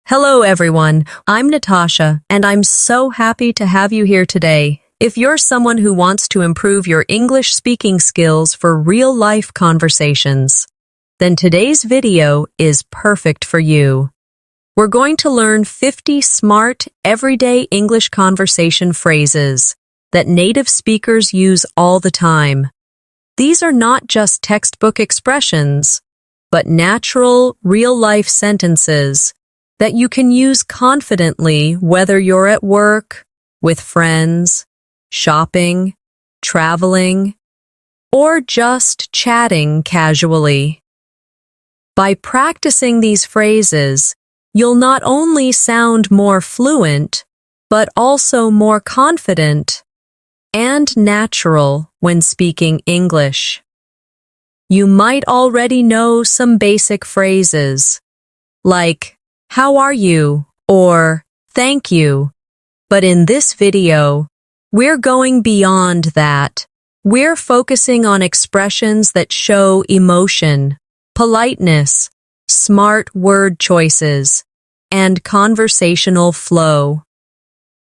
Hello, everyone. I'm Natasha, and I'm so happy to have you here today. If you're someone who wants to improve your English speaking skills for real-life conversations, then today's video is perfect for you. We're going to learn 50 smart, everyday English conversation phrases that native speakers use all the time. These are not just textbook expressions, but natural, real-life sentences that you can use confidently whether you're at work, with friends, shopping, traveling, or just chatting casually. By practicing these phrases, you'll not only sound more fluent, but also more confident and natural when speaking English. You might already know some basic phrases, like, "How are you?" or "Thank you." But in this video, we're going beyond that. We're focusing on expressions that show emotion, politeness, smart word choices, and conversational flow.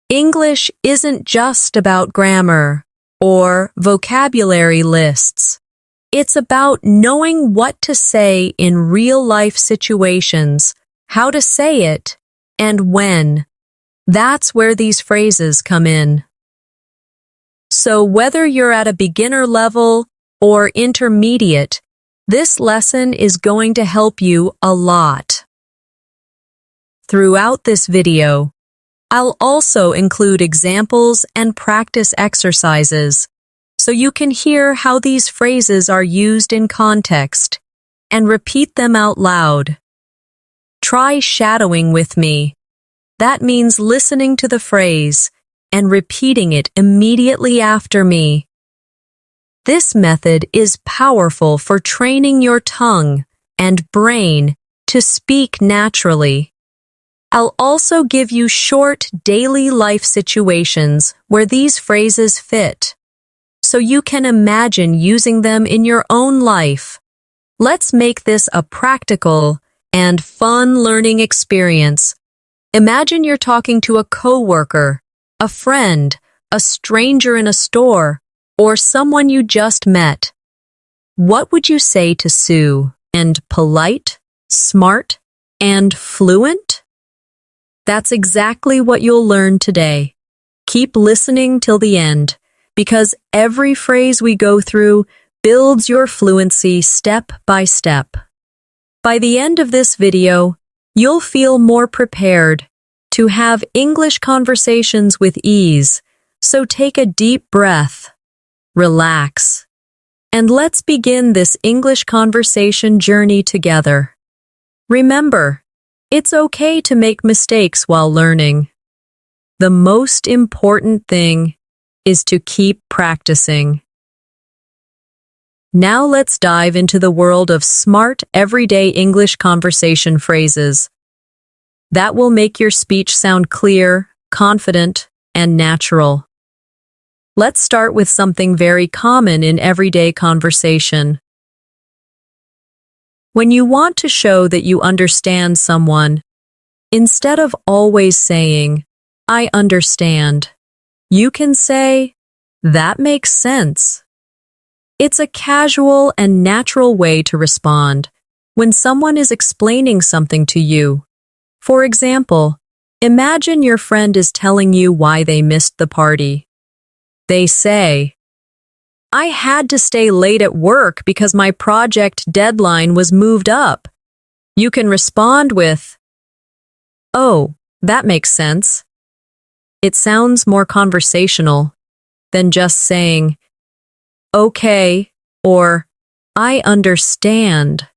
English isn't just about grammar or vocabulary lists. It's about knowing what to say in real-life situations, how to say it, and when. That's where these phrases come in. So whether you're at a beginner level or intermediate, this lesson is going to help you a lot. Throughout this video, I'll also include examples and practice exercises so you can hear how these phrases are used in context and repeat them out loud. Try shadowing with me. That means listening to the phrase and repeating it immediately after me. This method is powerful for training your tongue and brain to speak naturally. I'll also give you short daily life situations where these phrases fit, so you can imagine using them in your own life. Let's make this a practical and fun learning experience. Imagine you're talking to a coworker, a friend, a stranger in a store, or someone you just met. What would you say to Sue? And polite, smart, and fluent? That's exactly what you'll learn today. Keep listening till the end, because every phrase we go through builds your fluency step by step. By the end of this video, you'll feel more prepared to have English conversations with ease, so take a deep breath, relax, and let's begin this English conversation journey together. Remember, it's okay to make mistakes while learning. The most important thing is to keep practicing. Now let's dive into the world of smart, everyday English conversation phrases that will make your speech sound clear, confident, and natural. Let's start with something very common in everyday conversation. When you want to show that you understand someone, instead of always saying, "I understand," you can say, "That makes sense." It's a casual and natural way to respond when someone is explaining something to you. For example, imagine your friend is telling you why they missed the party. They say, "I had to stay late at work because my project deadline was moved up." You can respond with, "Oh, that makes sense." It sounds more conversational than just saying, "Okay," or "I understand."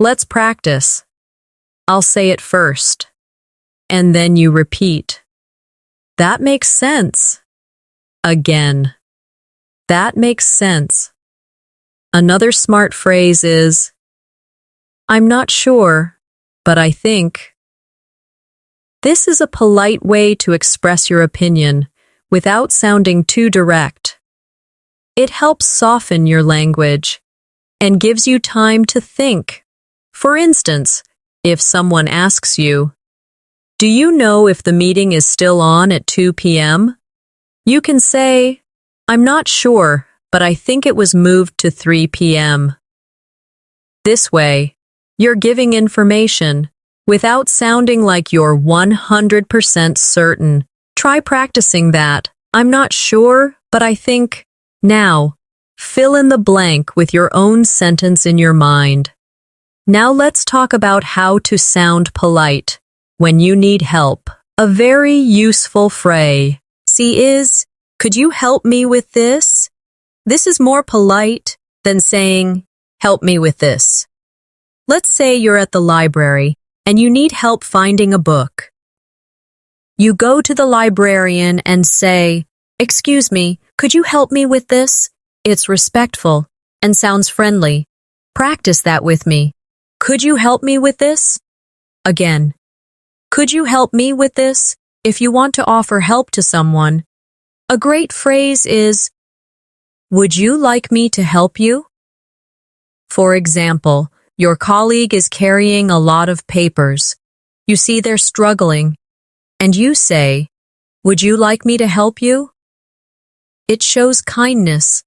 Let's practice. I'll say it first, and then you repeat. "That makes sense." Again. "That makes sense." Another smart phrase is, "I'm not sure, but I think." This is a polite way to express your opinion without sounding too direct. It helps soften your language and gives you time to think. For instance, if someone asks you, Do you know if the meeting is still on at 2 p.m.? You can say, I'm not sure, but I think it was moved to 3 p.m. This way, you're giving information without sounding like you're 100% certain. Try practicing that. I'm not sure, but I think. Now, fill in the blank with your own sentence in your mind. Now let's talk about how to sound polite when you need help. A very useful phrase is, could you help me with this? This is more polite than saying, help me with this. Let's say you're at the library and you need help finding a book. You go to the librarian and say, excuse me, could you help me with this? It's respectful and sounds friendly. Practice that with me. Could you help me with this? Again. Could you help me with this? If you want to offer help to someone, a great phrase is, would you like me to help you? For example, your colleague is carrying a lot of papers. You see they're struggling, and you say, would you like me to help you? It shows kindness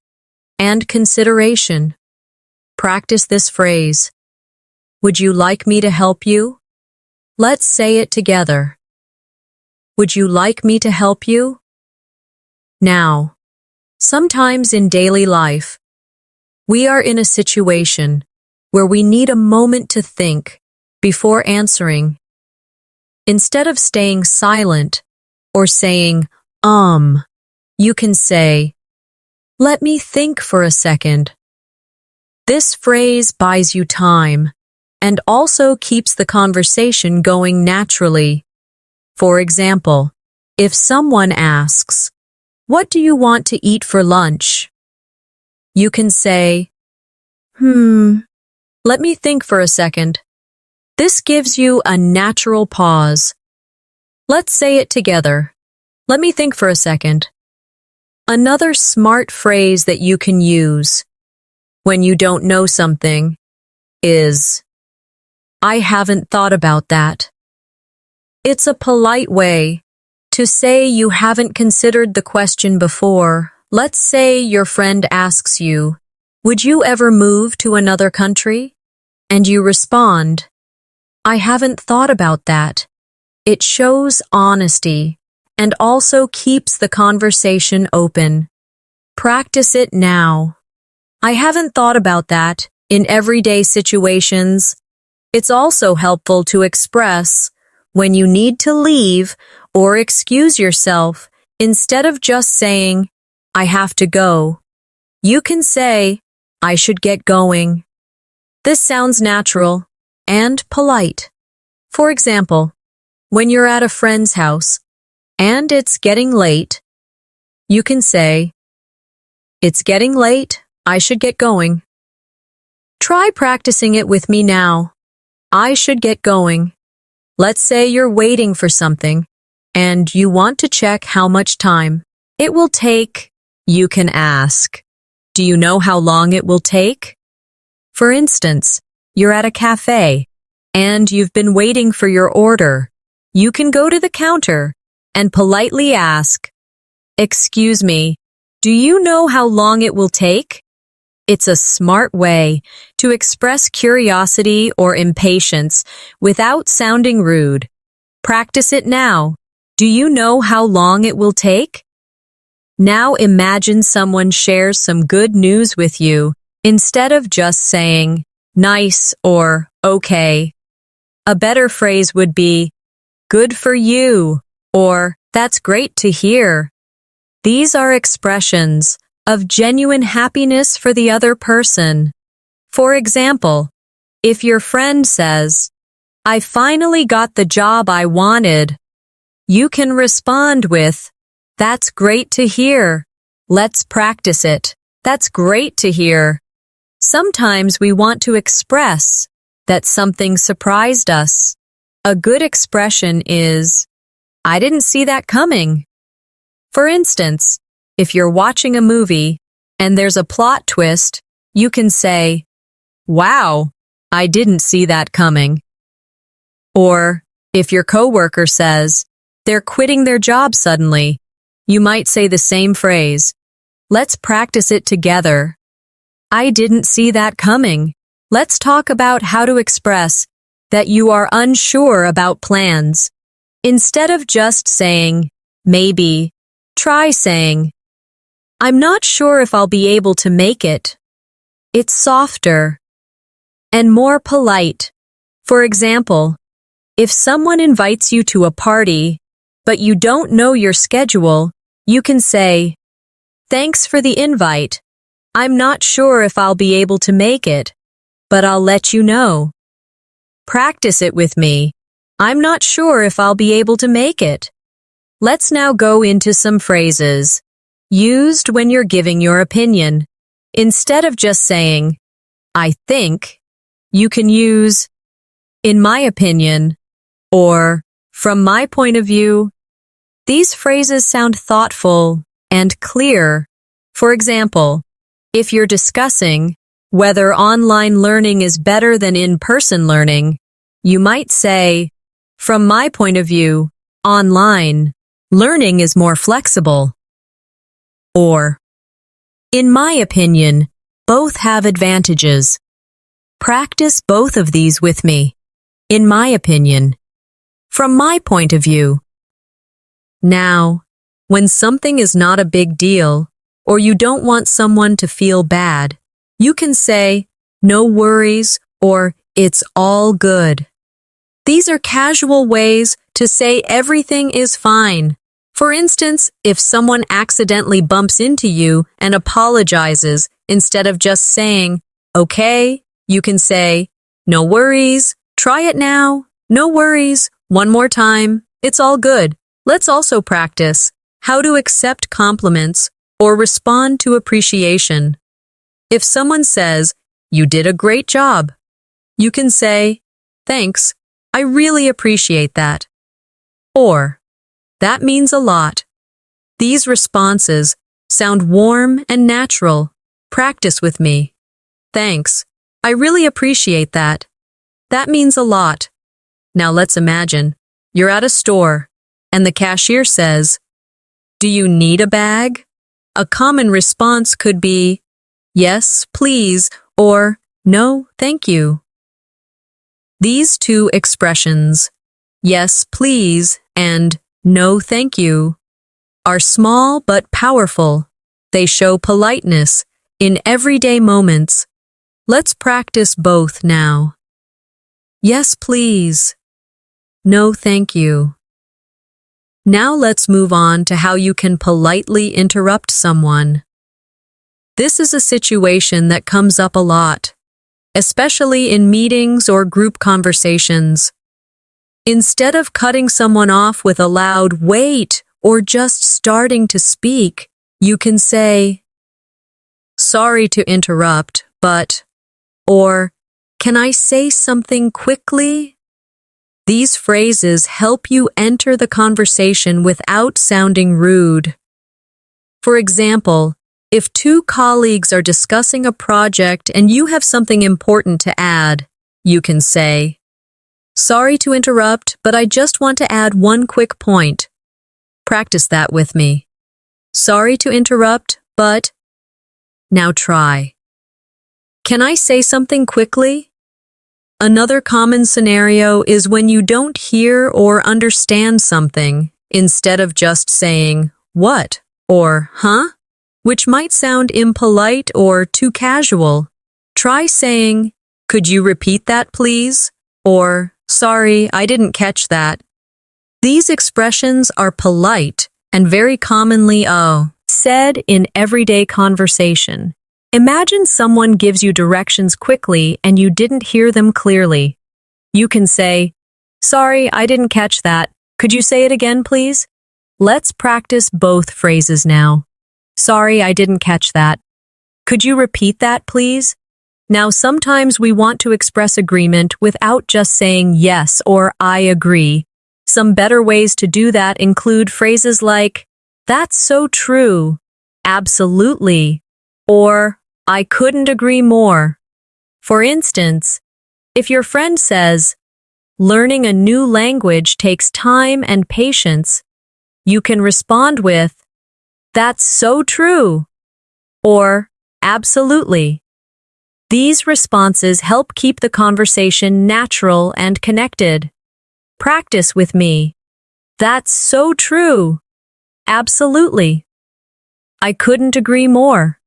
and consideration. Practice this phrase. Would you like me to help you? Let's say it together. Would you like me to help you? Now, sometimes in daily life, we are in a situation where we need a moment to think before answering. Instead of staying silent or saying, you can say, let me think for a second. This phrase buys you time and also keeps the conversation going naturally. For example, if someone asks, what do you want to eat for lunch? You can say, let me think for a second. This gives you a natural pause. Let's say it together. Let me think for a second. Another smart phrase that you can use when you don't know something is, I haven't thought about that. It's a polite way to say you haven't considered the question before. Let's say your friend asks you, would you ever move to another country? And you respond, I haven't thought about that. It shows honesty and also keeps the conversation open. Practice it now. I haven't thought about that in everyday situations. It's also helpful to express when you need to leave or excuse yourself instead of just saying, I have to go. You can say, I should get going. This sounds natural and polite. For example, when you're at a friend's house and it's getting late, you can say, it's getting late, I should get going. Try practicing it with me now. I should get going. Let's say you're waiting for something and you want to check how much time it will take. You can ask, do you know how long it will take? For instance, you're at a cafe and you've been waiting for your order. You can go to the counter and politely ask, excuse me, do you know how long it will take? It's a smart way to express curiosity or impatience without sounding rude. Practice it now. Do you know how long it will take? Now imagine someone shares some good news with you instead of just saying, nice or okay. A better phrase would be, good for you, or that's great to hear. These are expressions of genuine happiness for the other person. For example, if your friend says, I finally got the job I wanted, you can respond with, that's great to hear. Let's practice it. That's great to hear. Sometimes we want to express that something surprised us. A good expression is, I didn't see that coming. For instance, if you're watching a movie and there's a plot twist, you can say, wow, I didn't see that coming. Or, If your coworker says they're quitting their job suddenly, you might say the same phrase. Let's practice it together. I didn't see that coming. Let's talk about how to express that you are unsure about plans. Instead of just saying, maybe, try saying, I'm not sure if I'll be able to make it. It's softer and more polite. For example, if someone invites you to a party, but you don't know your schedule, you can say, thanks for the invite. I'm not sure if I'll be able to make it, but I'll let you know. Practice it with me. I'm not sure if I'll be able to make it. Let's now go into some phrases used when you're giving your opinion. Instead of just saying, I think, you can use, in my opinion, or from my point of view. These phrases sound thoughtful and clear. For example, if you're discussing whether online learning is better than in-person learning, you might say, from my point of view, online learning is more flexible. Or, in my opinion, both have advantages. Practice both of these with me. In my opinion. From my point of view. Now, when something is not a big deal, or you don't want someone to feel bad, you can say, no worries, or it's all good. These are casual ways to say everything is fine. For instance, if someone accidentally bumps into you and apologizes, instead of just saying, okay, you can say, no worries, try it now, no worries, one more time, it's all good. Let's also practice how to accept compliments or respond to appreciation. If someone says, you did a great job, you can say, thanks, I really appreciate that. Or, that means a lot. These responses sound warm and natural. Practice with me. Thanks, I really appreciate that. That means a lot. Now let's imagine you're at a store and the cashier says, do you need a bag? A common response could be, yes, please, or no, thank you. These two expressions, yes, please, and no, thank you, are small but powerful. They show politeness in everyday moments. Let's practice both now. Yes, please. No, thank you. Now let's move on to how you can politely interrupt someone. This is a situation that comes up a lot, especially in meetings or group conversations. Instead of cutting someone off with a loud wait or just starting to speak, you can say, sorry to interrupt, but, or, can I say something quickly? These phrases help you enter the conversation without sounding rude. For example, if two colleagues are discussing a project and you have something important to add, you can say, sorry to interrupt, but I just want to add one quick point. Practice that with me. Sorry to interrupt, but... Now try. Can I say something quickly? Another common scenario is when you don't hear or understand something, instead of just saying, what, or huh, which might sound impolite or too casual. Try saying, could you repeat that please? Or, sorry, I didn't catch that. These expressions are polite and very commonly said in everyday conversation. Imagine someone gives you directions quickly and you didn't hear them clearly. You can say, sorry, I didn't catch that. Could you say it again, please? Let's practice both phrases now. Sorry, I didn't catch that. Could you repeat that, please? Now, sometimes we want to express agreement without just saying yes or I agree. Some better ways to do that include phrases like, that's so true, absolutely, or I couldn't agree more. For instance, if your friend says, learning a new language takes time and patience, you can respond with, "That's so true," or "Absolutely." These responses help keep the conversation natural and connected. Practice with me. That's so true. Absolutely. I couldn't agree more.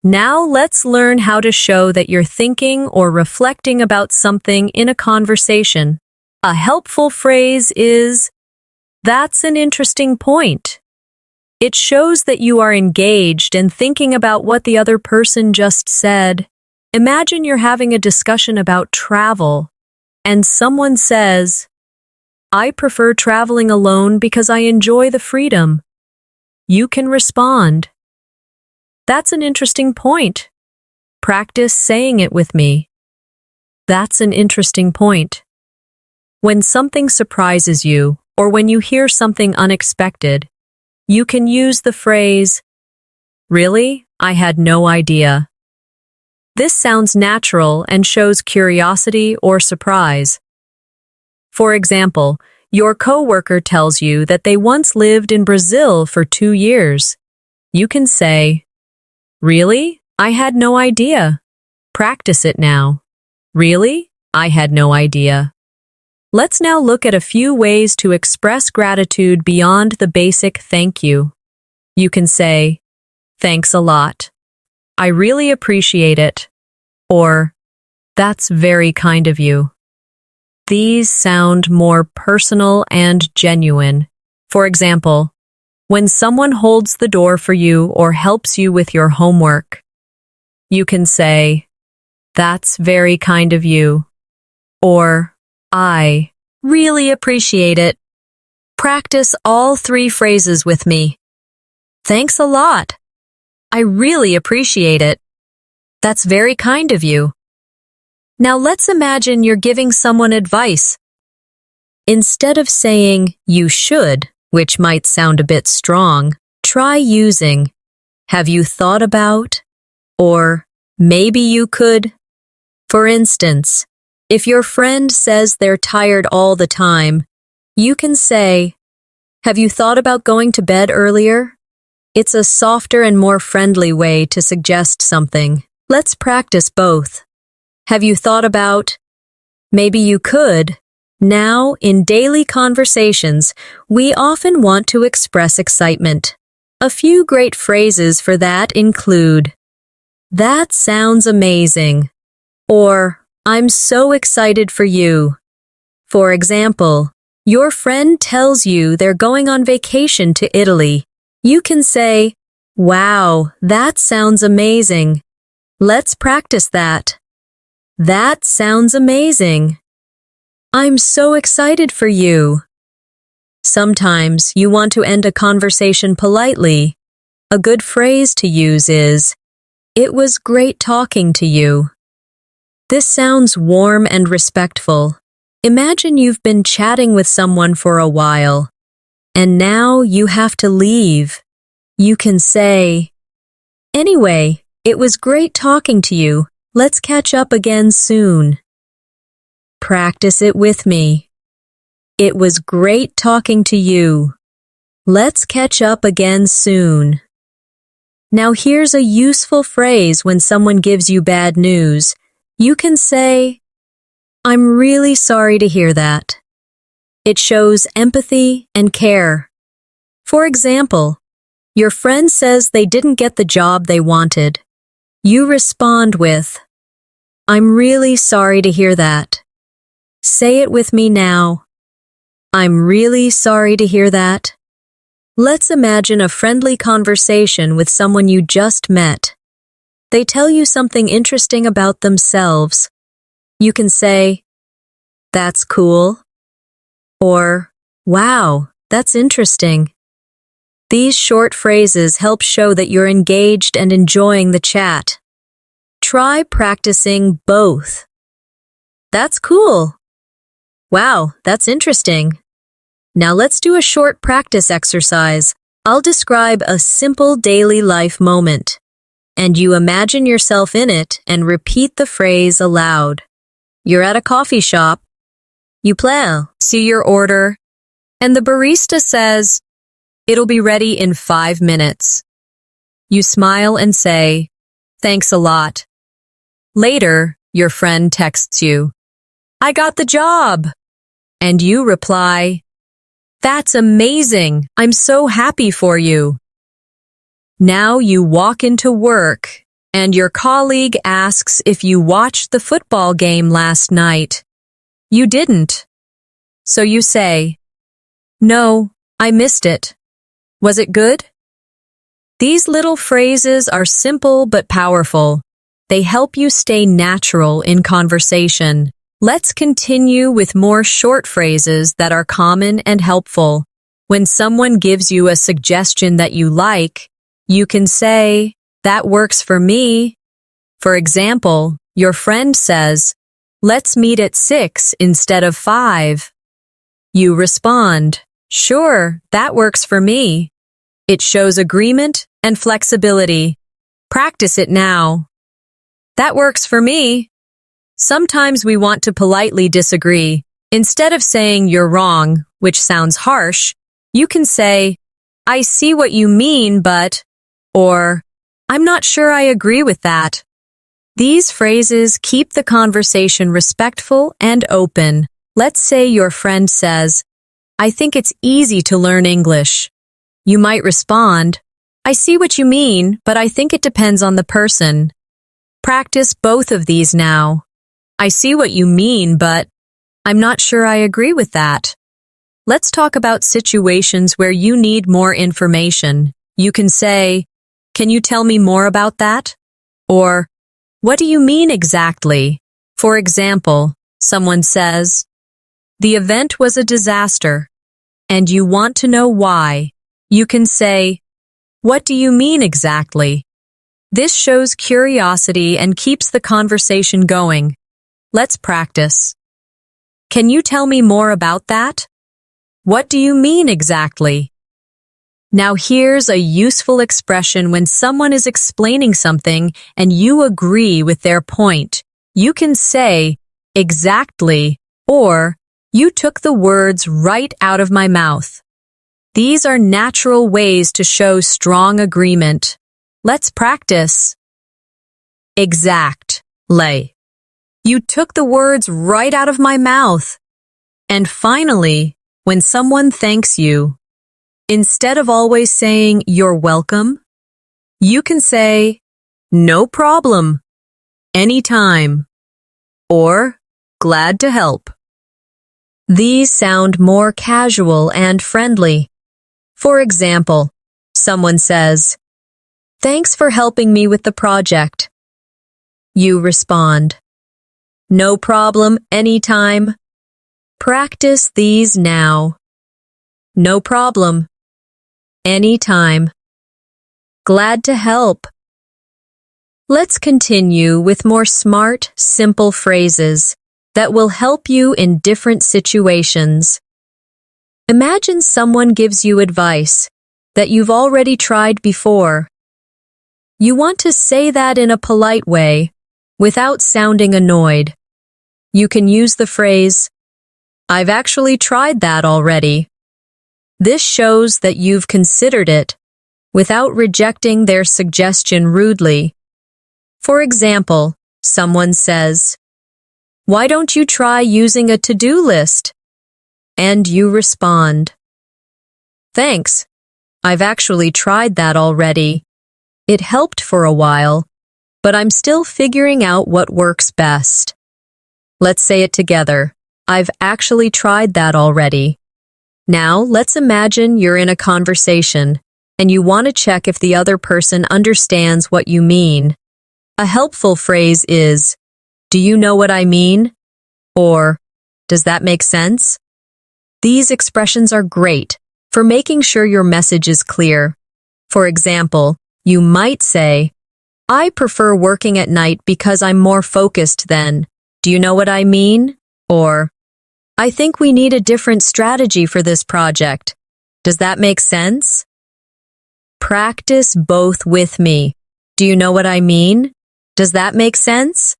Now let's learn how to show that you're thinking or reflecting about something in a conversation. A helpful phrase is, "That's an interesting point." It shows that you are engaged and thinking about what the other person just said. Imagine you're having a discussion about travel, and someone says, "I prefer traveling alone because I enjoy the freedom." You can respond, "That's an interesting point. Practice saying it with me." That's an interesting point. When something surprises you, or when you hear something unexpected, you can use the phrase, "Really? I had no idea." This sounds natural and shows curiosity or surprise. For example, your coworker tells you that they once lived in Brazil for 2 years. You can say, "Really? I had no idea." Practice it now. "Really? I had no idea." Let's now look at a few ways to express gratitude beyond the basic thank you. You can say, "Thanks a lot. I really appreciate it." Or, "That's very kind of you." These sound more personal and genuine. For example, when someone holds the door for you or helps you with your homework, you can say, "That's very kind of you." Or, "I really appreciate it." Practice all 3 phrases with me. Thanks a lot. I really appreciate it. That's very kind of you. Now let's imagine you're giving someone advice. Instead of saying, "You should," which might sound a bit strong, try using, "Have you thought about?" or "Maybe you could." For instance, if your friend says they're tired all the time, you can say, "Have you thought about going to bed earlier?" It's a softer and more friendly way to suggest something. Let's practice both. Have you thought about? Maybe you could. Now, in daily conversations, we often want to express excitement. A few great phrases for that include, "That sounds amazing," or "I'm so excited for you." For example, your friend tells you they're going on vacation to Italy. You can say, "Wow, that sounds amazing. Let's practice that." That sounds amazing. I'm so excited for you. Sometimes you want to end a conversation politely. A good phrase to use is, "It was great talking to you." This sounds warm and respectful. Imagine you've been chatting with someone for a while, and now you have to leave. You can say, "Anyway, it was great talking to you. Let's catch up again soon." Practice it with me. It was great talking to you. Let's catch up again soon. Now here's a useful phrase when someone gives you bad news. You can say, "I'm really sorry to hear that." It shows empathy and care. For example, your friend says they didn't get the job they wanted. You respond with, "I'm really sorry to hear that." Say it with me now. I'm really sorry to hear that. Let's imagine a friendly conversation with someone you just met. They tell you something interesting about themselves. You can say, "That's cool," or "Wow, that's interesting." These short phrases help show that you're engaged and enjoying the chat. Try practicing both. That's cool. Wow, that's interesting. Now let's do a short practice exercise. I'll describe a simple daily life moment, and you imagine yourself in it and repeat the phrase aloud. You're at a coffee shop. You see your order, and the barista says, "It'll be ready in 5 minutes." You smile and say, "Thanks a lot." Later, your friend texts you, "I got the job." And you reply, "That's amazing. I'm so happy for you." Now you walk into work, and your colleague asks if you watched the football game last night. You didn't. So you say, "No, I missed it. Was it good?" These little phrases are simple but powerful. They help you stay natural in conversation. Let's continue with more short phrases that are common and helpful. When someone gives you a suggestion that you like, you can say, "That works for me." For example, your friend says, "Let's meet at 6 instead of 5. You respond, "Sure, that works for me." It shows agreement and flexibility. Practice it now. "That works for me." Sometimes we want to politely disagree. Instead of saying "you're wrong," which sounds harsh, you can say, "I see what you mean, but," or "I'm not sure I agree with that." These phrases keep the conversation respectful and open. Let's say your friend says, "I think it's easy to learn English." You might respond, "I see what you mean, but I think it depends on the person." Practice both of these now. "I see what you mean, but I'm not sure I agree with that." Let's talk about situations where you need more information. You can say, "Can you tell me more about that?" Or, "What do you mean exactly?" For example, someone says, "The event was a disaster, and you want to know why." You can say, "What do you mean exactly?" This shows curiosity and keeps the conversation going. Let's practice. "Can you tell me more about that?" "What do you mean exactly?" Now here's a useful expression when someone is explaining something and you agree with their point. You can say, "Exactly," or "You took the words right out of my mouth." These are natural ways to show strong agreement. Let's practice. Exactly. You took the words right out of my mouth. And finally, when someone thanks you, instead of always saying "You're welcome," you can say "No problem," "Anytime," or "Glad to help." These sound more casual and friendly. For example, someone says, "Thanks for helping me with the project." You respond, "No problem, anytime." Practice these now. No problem. Anytime. Glad to help. Let's continue with more smart, simple phrases that will help you in different situations. Imagine someone gives you advice that you've already tried before. You want to say that in a polite way, without sounding annoyed. You can use the phrase, "I've actually tried that already." This shows that you've considered it, without rejecting their suggestion rudely. For example, someone says, "Why don't you try using a to-do list?" And you respond, "Thanks. I've actually tried that already. It helped for a while, but I'm still figuring out what works best." Let's say it together. I've actually tried that already. Now, let's imagine you're in a conversation and you want to check if the other person understands what you mean. A helpful phrase is, "Do you know what I mean?" Or, "Does that make sense?" These expressions are great for making sure your message is clear. For example, you might say, "I prefer working at night because I'm more focused then. Do you know what I mean?" Or, "I think we need a different strategy for this project. Does that make sense?" Practice both with me. Do you know what I mean? Does that make sense?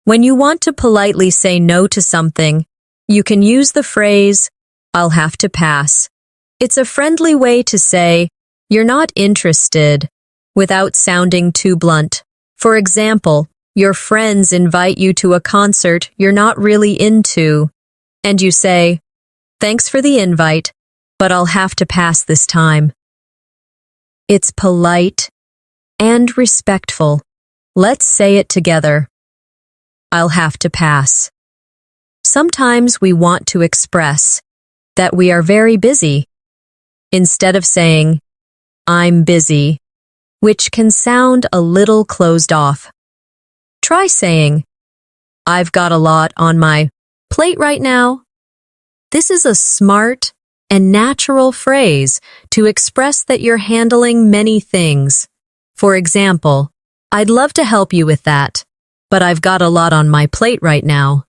When you want to politely say no to something, You can use the phrase, I'll have to pass. It's a friendly way to say, you're not interested, without sounding too blunt. For example, your friends invite you to a concert you're not really into, and you say, thanks for the invite, but I'll have to pass this time. It's polite and respectful. Let's say it together. I'll have to pass. Sometimes we want to express that we are very busy, instead of saying, I'm busy, which can sound a little closed off. Try saying, I've got a lot on my plate right now. This is a smart and natural phrase to express that you're handling many things. For example, I'd love to help you with that, but I've got a lot on my plate right now.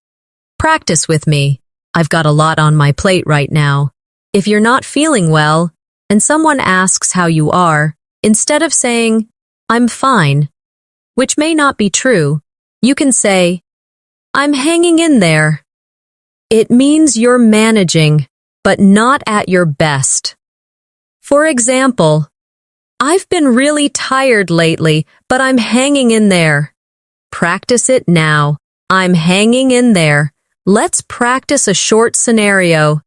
Practice with me. I've got a lot on my plate right now. If you're not feeling well and someone asks how you are, instead of saying, I'm fine, which may not be true, you can say, I'm hanging in there. It means you're managing, but not at your best. For example, I've been really tired lately, but I'm hanging in there. Practice it now. I'm hanging in there. Let's practice a short scenario.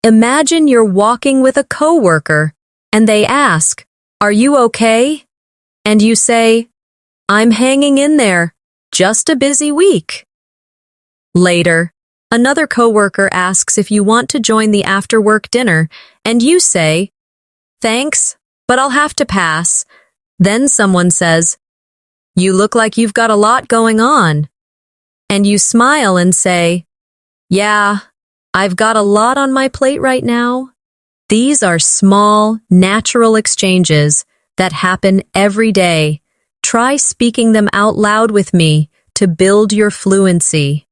Imagine you're walking with a coworker, and they ask, are you okay? And you say, I'm hanging in there. Just a busy week. Later, another coworker asks if you want to join the after-work dinner, and you say, thanks, but I'll have to pass. Then someone says, you look like you've got a lot going on. And you smile and say, yeah, I've got a lot on my plate right now. These are small, natural exchanges that happen every day. Try speaking them out loud with me to build your fluency.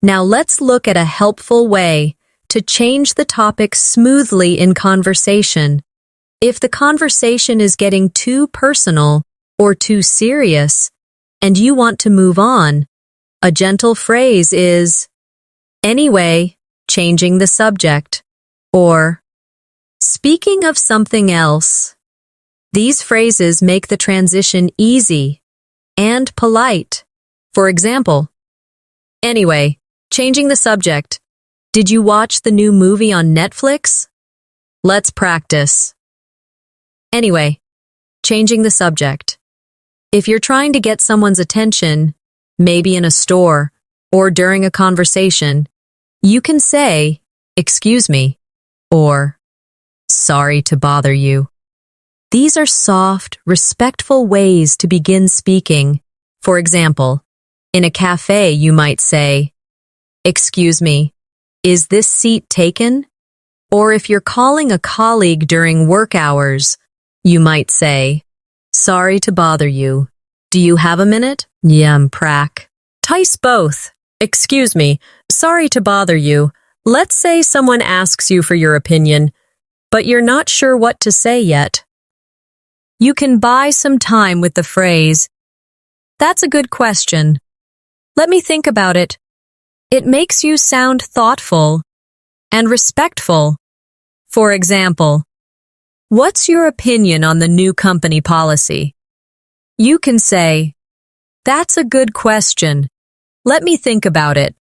Now let's look at a helpful way to change the topic smoothly in conversation. If the conversation is getting too personal or too serious, and you want to move on, a gentle phrase is, anyway, changing the subject, or speaking of something else. These phrases make the transition easy and polite. For example, anyway, changing the subject. Did you watch the new movie on Netflix? Let's practice. Anyway, changing the subject. If you're trying to get someone's attention, maybe in a store or during a conversation, you can say, excuse me, or sorry to bother you. These are soft, respectful ways to begin speaking. For example, in a cafe, you might say, excuse me, is this seat taken? Or if you're calling a colleague during work hours, you might say, sorry to bother you. Do you have a minute? Prac. Tice both. Excuse me, sorry to bother you. Let's say someone asks you for your opinion, but you're not sure what to say yet. You can buy some time with the phrase, that's a good question. Let me think about it. It makes you sound thoughtful and respectful. For example, what's your opinion on the new company policy? You can say, that's a good question. Let me think about it.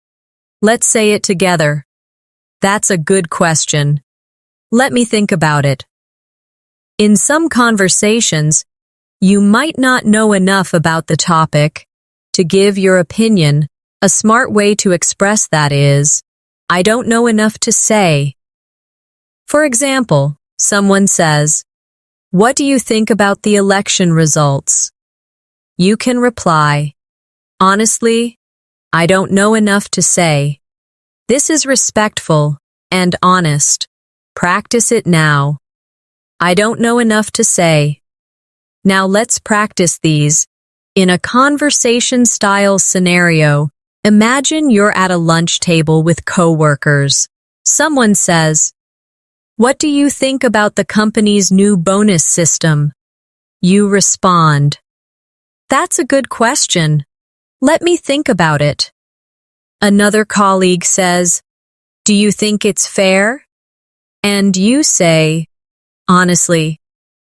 Let's say it together. That's a good question. Let me think about it. In some conversations, you might not know enough about the topic to give your opinion. A smart way to express that is, I don't know enough to say. For example, someone says, what do you think about the election results? You can reply, honestly, I don't know enough to say. This is respectful and honest. Practice it now. I don't know enough to say. Now let's practice these. In a conversation-style scenario, imagine you're at a lunch table with coworkers. Someone says, what do you think about the company's new bonus system? You respond, that's a good question. Let me think about it. Another colleague says, Do you think it's fair? And you say, honestly,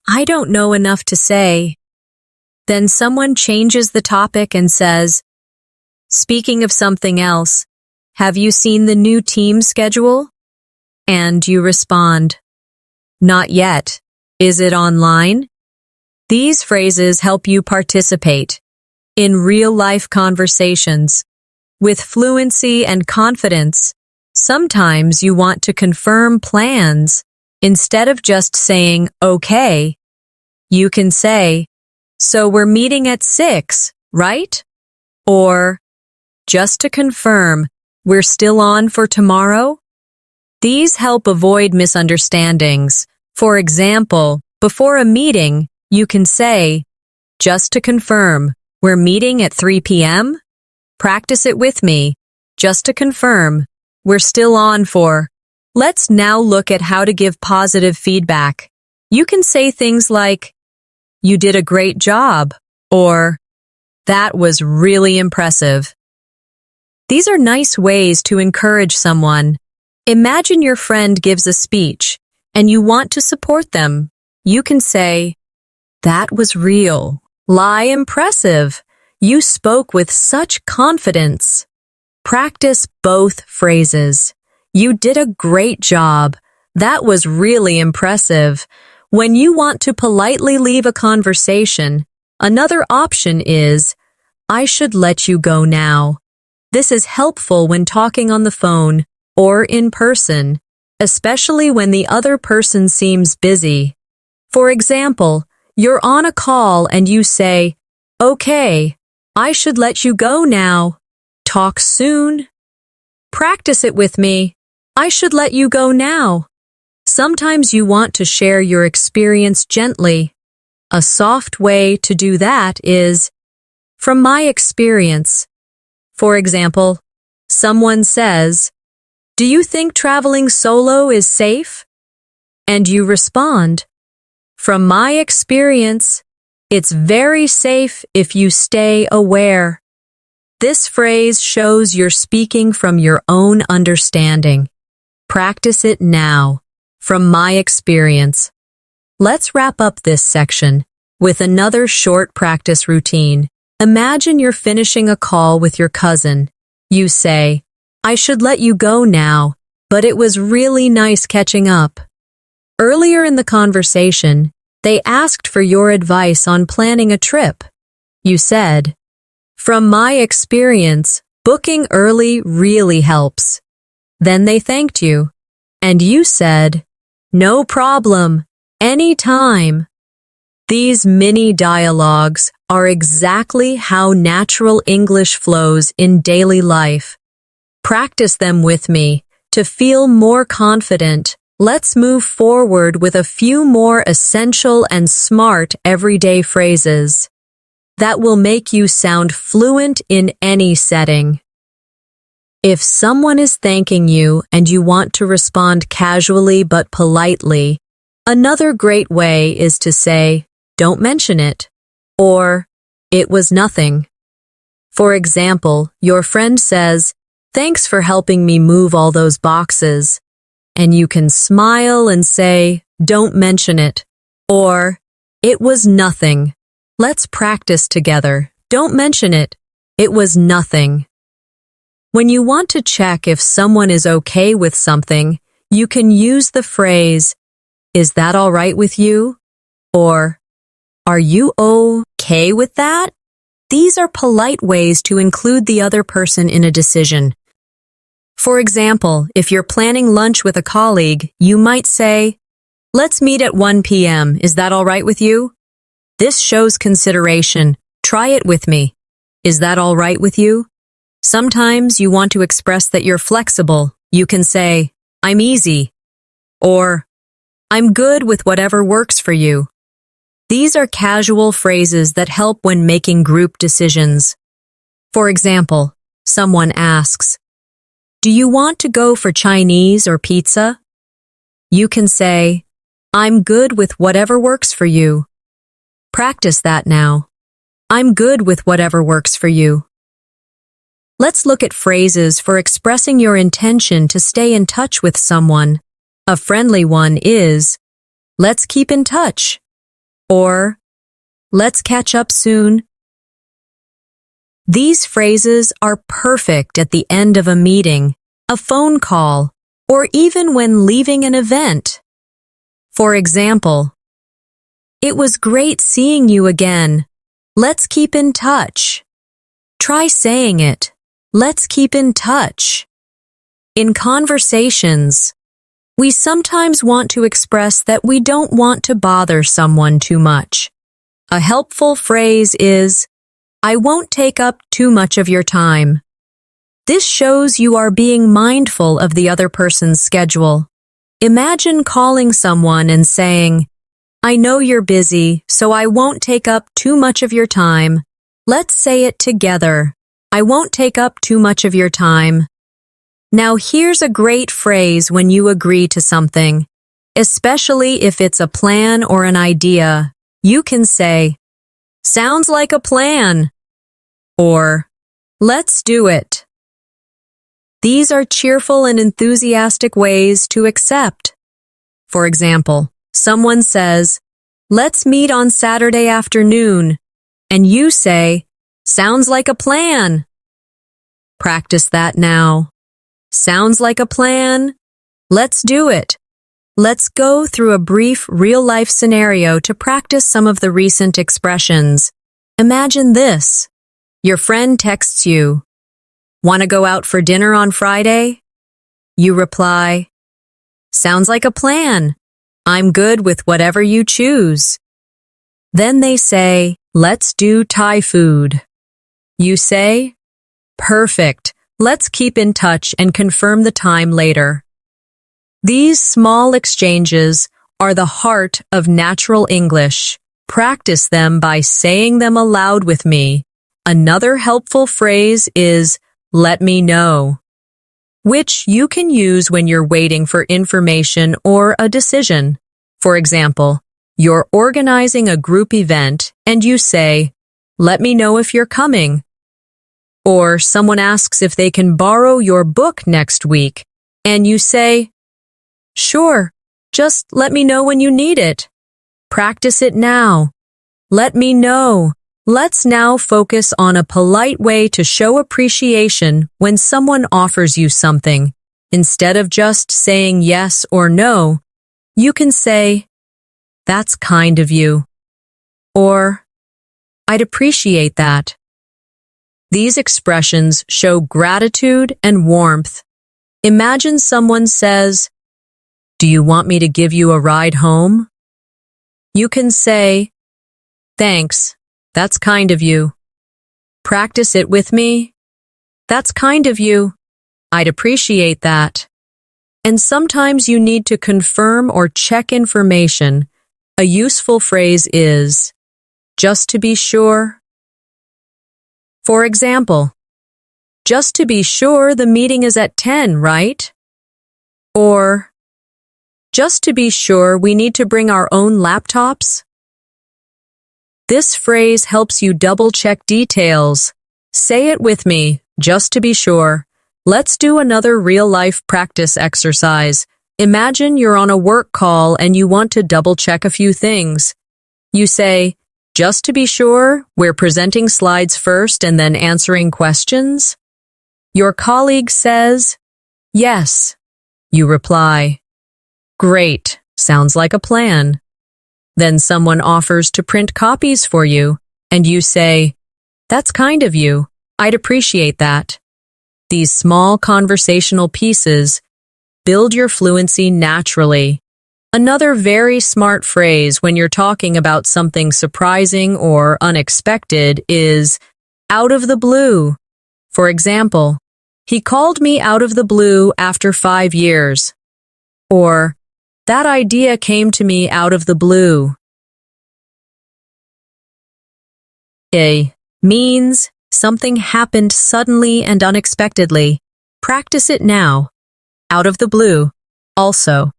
I don't know enough to say. Then someone changes the topic and says, speaking of something else, have you seen the new team schedule? And you respond, not yet. Is it online? These phrases help you participate in real-life conversations with fluency and confidence. Sometimes you want to confirm plans. Instead of just saying, okay, you can say, so we're meeting at 6, right? Or, just to confirm, we're still on for tomorrow? These help avoid misunderstandings. For example, before a meeting, you can say, just to confirm, we're meeting at 3 p.m.? Practice it with me. Just to confirm, we're still on for. Let's now look at how to give positive feedback. You can say things like, you did a great job, or that was really impressive. These are nice ways to encourage someone. Imagine your friend gives a speech, and you want to support them. You can say, that was real. Impressive. You spoke with such confidence. Practice both phrases. You did a great job. That was really impressive. When you want to politely leave a conversation, another option is, I should let you go now. This is helpful when talking on the phone or in person, especially when the other person seems busy. For example, you're on a call and you say, okay, I should let you go now. Talk soon. Practice it with me. I should let you go now. Sometimes you want to share your experience gently. A soft way to do that is, from my experience. For example, someone says, do you think traveling solo is safe? And you respond, from my experience, it's very safe if you stay aware. This phrase shows you're speaking from your own understanding. Practice it now. From my experience. Let's wrap up this section with another short practice routine. Imagine you're finishing a call with your cousin. You say, I should let you go now, but it was really nice catching up. Earlier in the conversation, they asked for your advice on planning a trip. You said, from my experience, booking early really helps. Then they thanked you, and you said, no problem, anytime. These mini dialogues are exactly how natural English flows in daily life. Practice them with me to feel more confident. Let's move forward with a few more essential and smart everyday phrases that will make you sound fluent in any setting. If someone is thanking you and you want to respond casually but politely, another great way is to say, don't mention it, or it was nothing. For example, your friend says, thanks for helping me move all those boxes, and you can smile and say, don't mention it, or it was nothing. Let's practice together. Don't mention it. It was nothing. When you want to check if someone is okay with something, you can use the phrase, is that all right with you? Or, are you okay with that? These are polite ways to include the other person in a decision. For example, if you're planning lunch with a colleague, you might say, let's meet at 1 p.m. Is that all right with you? This shows consideration. Try it with me. Is that all right with you? Sometimes you want to express that you're flexible. You can say, I'm easy, or I'm good with whatever works for you. These are casual phrases that help when making group decisions. For example, someone asks, do you want to go for Chinese or pizza? You can say, I'm good with whatever works for you. Practice that now. I'm good with whatever works for you. Let's look at phrases for expressing your intention to stay in touch with someone. A friendly one is, "Let's keep in touch," or "Let's catch up soon." These phrases are perfect at the end of a meeting, a phone call, or even when leaving an event. For example, "It was great seeing you again. Let's keep in touch." Try saying it. Let's keep in touch. In conversations, we sometimes want to express that we don't want to bother someone too much. A helpful phrase is, "I won't take up too much of your time." This shows you are being mindful of the other person's schedule. Imagine calling someone and saying, "I know you're busy, so I won't take up too much of your time." Let's say it together. I won't take up too much of your time. Now here's a great phrase when you agree to something, especially if it's a plan or an idea. You can say, "Sounds like a plan," or "Let's do it." These are cheerful and enthusiastic ways to accept. For example, someone says, "Let's meet on Saturday afternoon," and you say, "Sounds like a plan." Practice that now. Sounds like a plan? Let's do it. Let's go through a brief real-life scenario to practice some of the recent expressions. Imagine this. Your friend texts you, "Want to go out for dinner on Friday?" You reply, "Sounds like a plan. I'm good with whatever you choose." Then they say, "Let's do Thai food." You say, "Perfect. Let's keep in touch and confirm the time later." These small exchanges are the heart of natural English. Practice them by saying them aloud with me. Another helpful phrase is, "Let me know," which you can use when you're waiting for information or a decision. For example, you're organizing a group event and you say, "Let me know if you're coming." Or someone asks if they can borrow your book next week, and you say, "Sure, just let me know when you need it." Practice it now. Let me know. Let's now focus on a polite way to show appreciation when someone offers you something. Instead of just saying yes or no, you can say, "That's kind of you," or "I'd appreciate that." These expressions show gratitude and warmth. Imagine someone says, "Do you want me to give you a ride home?" You can say, "Thanks, that's kind of you." Practice it with me. "That's kind of you. I'd appreciate that." And sometimes you need to confirm or check information. A useful phrase is, "Just to be sure." For example, "Just to be sure the meeting is at 10, right?" Or, "Just to be sure we need to bring our own laptops?" This phrase helps you double-check details. Say it with me, just to be sure. Let's do another real-life practice exercise. Imagine you're on a work call and you want to double-check a few things. You say, "Just to be sure, we're presenting slides first and then answering questions?" Your colleague says, "Yes." You reply, "Great, sounds like a plan." Then someone offers to print copies for you, and you say, "That's kind of you. I'd appreciate that." These small conversational pieces build your fluency naturally. Another very smart phrase when you're talking about something surprising or unexpected is "out of the blue." For example, "He called me out of the blue after 5 years." Or, "That idea came to me out of the blue." A means something happened suddenly and unexpectedly. Practice it now. Out of the blue. Also,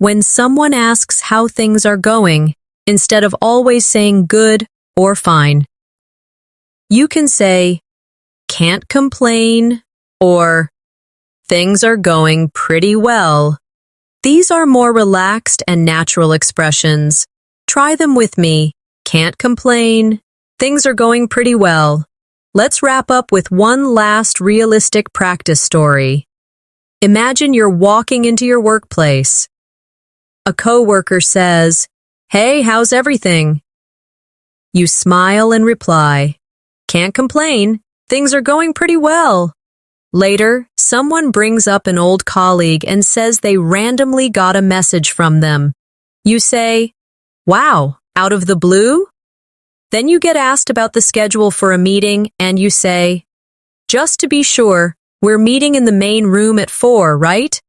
when someone asks how things are going, instead of always saying good or fine, you can say, can't complain, or things are going pretty well. These are more relaxed and natural expressions. Try them with me. Can't complain. Things are going pretty well. Let's wrap up with one last realistic practice story. Imagine you're walking into your workplace. A coworker says, "Hey, how's everything?" You smile and reply, "Can't complain. Things are going pretty well." Later, someone brings up an old colleague and says they randomly got a message from them. You say, "Wow, out of the blue?" Then you get asked about the schedule for a meeting and you say, "Just to be sure, we're meeting in the main room at 4, right?"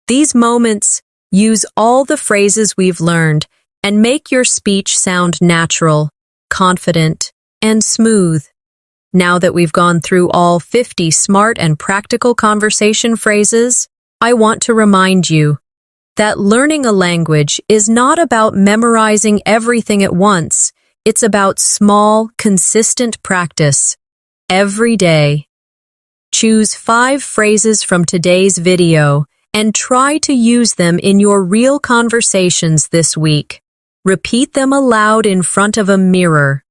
These moments use all the phrases we've learned and make your speech sound natural, confident, and smooth. Now that we've gone through all 50 smart and practical conversation phrases, I want to remind you that learning a language is not about memorizing everything at once. It's about small, consistent practice every day. Choose 5 phrases from today's video and try to use them in your real conversations this week. Repeat them aloud in front of a mirror.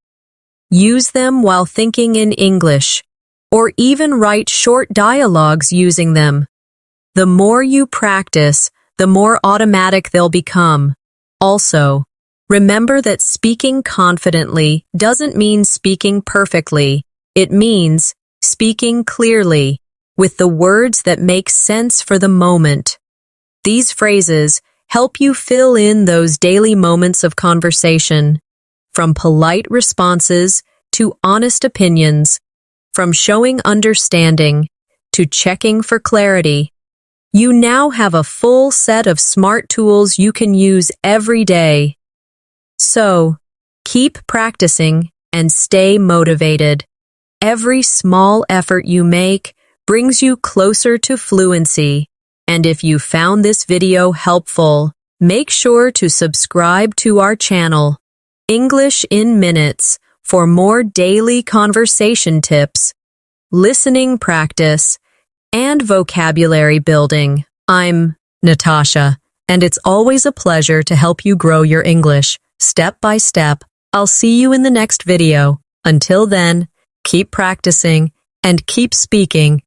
Use them while thinking in English, or even write short dialogues using them. The more you practice, the more automatic they'll become. Also, remember that speaking confidently doesn't mean speaking perfectly. It means speaking clearly, with the words that make sense for the moment. These phrases help you fill in those daily moments of conversation, from polite responses to honest opinions, from showing understanding to checking for clarity. You now have a full set of smart tools you can use every day. So, keep practicing and stay motivated. Every small effort you make brings you closer to fluency. And if you found this video helpful, make sure to subscribe to our channel, English in Minutes, for more daily conversation tips, listening practice, and vocabulary building. I'm Natasha, and it's always a pleasure to help you grow your English step by step. I'll see you in the next video. Until then, keep practicing and keep speaking